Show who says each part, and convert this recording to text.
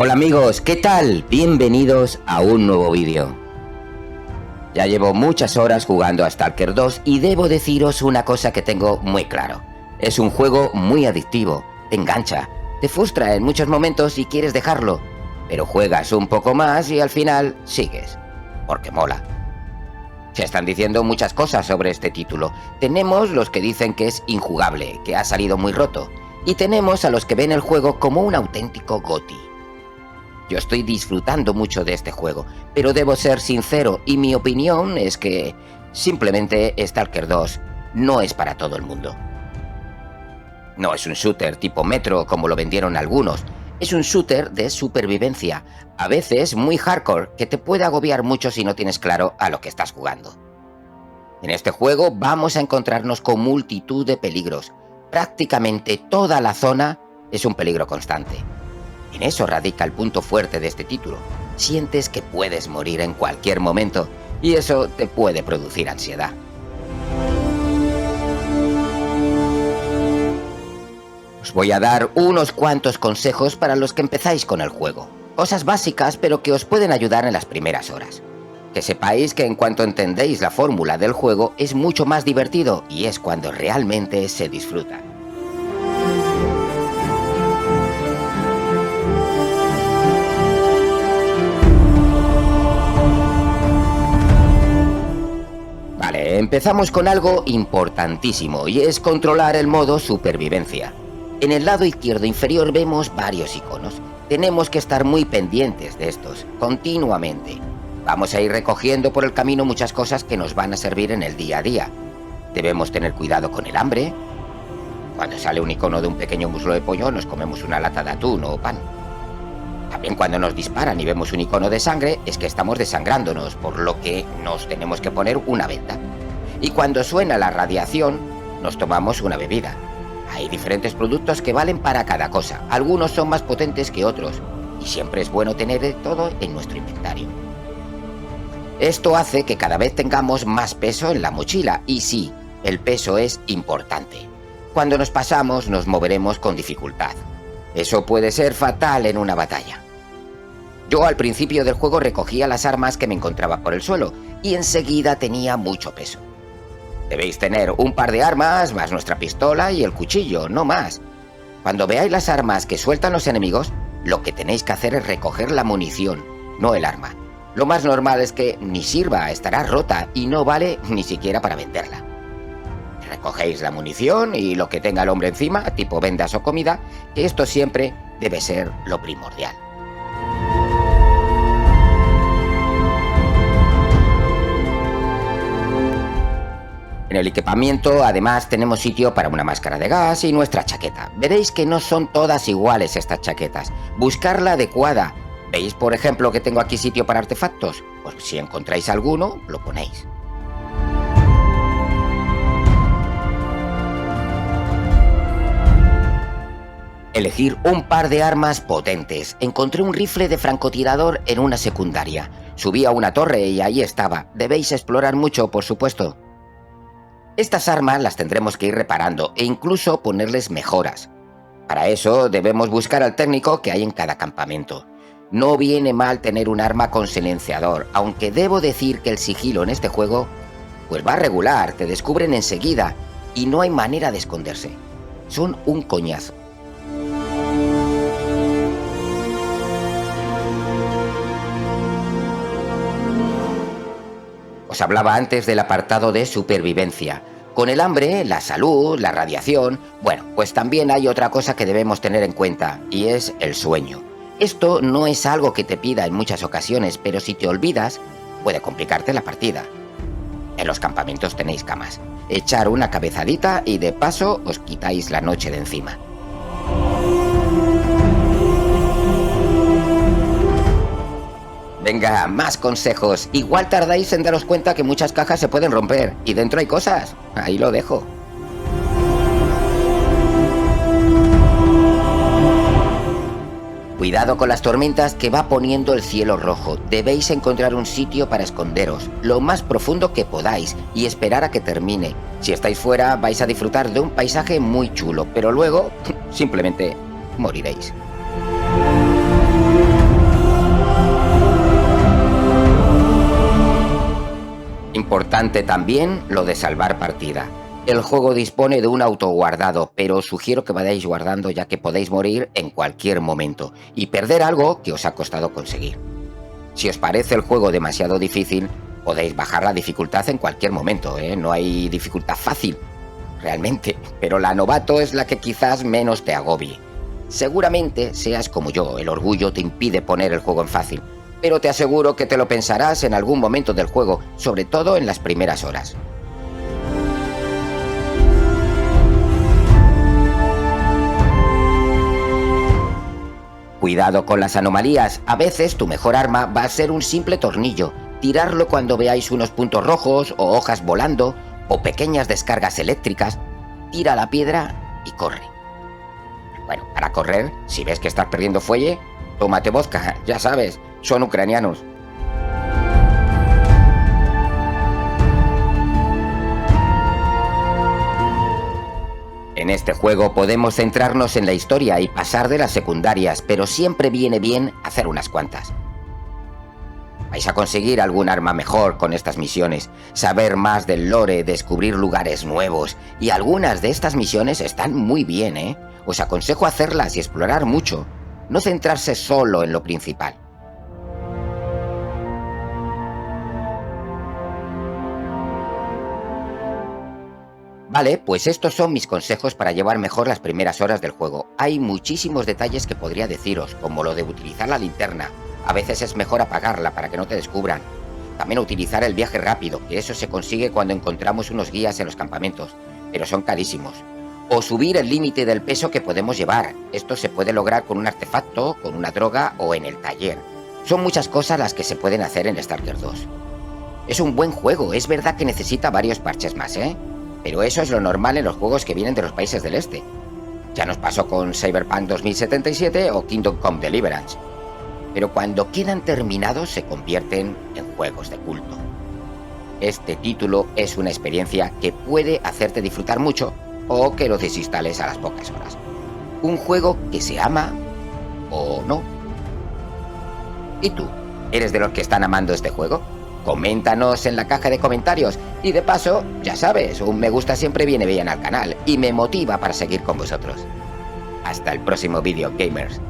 Speaker 1: Hola amigos, ¿qué tal? Bienvenidos a un nuevo vídeo. Ya llevo muchas horas jugando a Stalker 2 y debo deciros una cosa que tengo muy claro. Es un juego muy adictivo, te engancha, te frustra en muchos momentos y quieres dejarlo, pero juegas un poco más y al final sigues, porque mola. Se están diciendo muchas cosas sobre este título. Tenemos los que dicen que es injugable, que ha salido muy roto, y tenemos a los que ven el juego como un auténtico GOTY. Yo estoy disfrutando mucho de este juego, pero debo ser sincero y mi opinión es que simplemente Stalker 2 no es para todo el mundo. No es un shooter tipo Metro como lo vendieron algunos, es un shooter de supervivencia, a veces muy hardcore, que te puede agobiar mucho si no tienes claro a lo que estás jugando. En este juego vamos a encontrarnos con multitud de peligros, prácticamente toda la zona es un peligro constante. En eso radica el punto fuerte de este título. Sientes que puedes morir en cualquier momento y eso te puede producir ansiedad. Os voy a dar unos cuantos consejos para los que empezáis con el juego. Cosas básicas pero que os pueden ayudar en las primeras horas. Que sepáis que en cuanto entendéis la fórmula del juego es mucho más divertido y es cuando realmente se disfruta. Empezamos con algo importantísimo y es controlar el modo supervivencia. En el lado izquierdo inferior vemos varios iconos. Tenemos que estar muy pendientes de estos, continuamente. Vamos a ir recogiendo por el camino muchas cosas que nos van a servir en el día a día. Debemos tener cuidado con el hambre. Cuando sale un icono de un pequeño muslo de pollo nos comemos una lata de atún o pan. También cuando nos disparan y vemos un icono de sangre es que estamos desangrándonos, por lo que nos tenemos que poner una venda. Y cuando suena la radiación, nos tomamos una bebida. Hay diferentes productos que valen para cada cosa. Algunos son más potentes que otros. Y siempre es bueno tener de todo en nuestro inventario. Esto hace que cada vez tengamos más peso en la mochila. Y sí, el peso es importante. Cuando nos pasamos, nos moveremos con dificultad. Eso puede ser fatal en una batalla. Yo al principio del juego recogía las armas que me encontraba por el suelo. Y enseguida tenía mucho peso. Debéis tener un par de armas, más nuestra pistola y el cuchillo, no más. Cuando veáis las armas que sueltan los enemigos, lo que tenéis que hacer es recoger la munición, no el arma. Lo más normal es que ni sirva, estará rota y no vale ni siquiera para venderla. Recogéis la munición y lo que tenga el hombre encima, tipo vendas o comida, que esto siempre debe ser lo primordial. En el equipamiento, además, tenemos sitio para una máscara de gas y nuestra chaqueta. Veréis que no son todas iguales estas chaquetas. Buscar la adecuada. ¿Veis, por ejemplo, que tengo aquí sitio para artefactos? Pues si encontráis alguno, lo ponéis. Elegir un par de armas potentes. Encontré un rifle de francotirador en una secundaria. Subí a una torre y ahí estaba. Debéis explorar mucho, por supuesto. Estas armas las tendremos que ir reparando e incluso ponerles mejoras. Para eso debemos buscar al técnico que hay en cada campamento. No viene mal tener un arma con silenciador, aunque debo decir que el sigilo en este juego pues va regular, te descubren enseguida y no hay manera de esconderse. Son un coñazo. Os hablaba antes del apartado de supervivencia. Con el hambre, la salud, la radiación... Bueno, pues también hay otra cosa que debemos tener en cuenta, y es el sueño. Esto no es algo que te pida en muchas ocasiones, pero si te olvidas, puede complicarte la partida. En los campamentos tenéis camas. Echar una cabezadita y de paso os quitáis la noche de encima. Venga, más consejos. Igual tardáis en daros cuenta que muchas cajas se pueden romper y dentro hay cosas. Ahí lo dejo. Cuidado con las tormentas que va poniendo el cielo rojo. Debéis encontrar un sitio para esconderos, lo más profundo que podáis, y esperar a que termine. Si estáis fuera vais a disfrutar de un paisaje muy chulo, pero luego simplemente moriréis. Importante también lo de salvar partida. El juego dispone de un autoguardado, pero os sugiero que vayáis guardando ya que podéis morir en cualquier momento y perder algo que os ha costado conseguir. Si os parece el juego demasiado difícil, podéis bajar la dificultad en cualquier momento, ¿eh? No hay dificultad fácil, realmente, pero la novato es la que quizás menos te agobie. Seguramente seas como yo, el orgullo te impide poner el juego en fácil, pero te aseguro que te lo pensarás en algún momento del juego, sobre todo en las primeras horas. Cuidado con las anomalías, a veces tu mejor arma va a ser un simple tornillo. Tirarlo cuando veáis unos puntos rojos o hojas volando o pequeñas descargas eléctricas. Tira la piedra y corre. Bueno, para correr, si ves que estás perdiendo fuelle, tómate vodka, ya sabes, son ucranianos. En este juego podemos centrarnos en la historia y pasar de las secundarias, pero siempre viene bien hacer unas cuantas. Vais a conseguir algún arma mejor con estas misiones, saber más del lore, descubrir lugares nuevos, y algunas de estas misiones están muy bien, ¿eh? Os aconsejo hacerlas y explorar mucho, no centrarse solo en lo principal. Vale, pues estos son mis consejos para llevar mejor las primeras horas del juego. Hay muchísimos detalles que podría deciros, como lo de utilizar la linterna. A veces es mejor apagarla para que no te descubran. También utilizar el viaje rápido, que eso se consigue cuando encontramos unos guías en los campamentos, pero son carísimos. O subir el límite del peso que podemos llevar. Esto se puede lograr con un artefacto, con una droga o en el taller. Son muchas cosas las que se pueden hacer en Stalker 2. Es un buen juego, es verdad que necesita varios parches más, ¿eh? Pero eso es lo normal en los juegos que vienen de los países del este. Ya nos pasó con Cyberpunk 2077 o Kingdom Come Deliverance. Pero cuando quedan terminados se convierten en juegos de culto. Este título es una experiencia que puede hacerte disfrutar mucho o que lo desinstales a las pocas horas. Un juego que se ama o no. ¿Y tú? ¿Eres de los que están amando este juego? Coméntanos en la caja de comentarios y de paso, ya sabes, un me gusta siempre viene bien al canal y me motiva para seguir con vosotros. Hasta el próximo vídeo, gamers.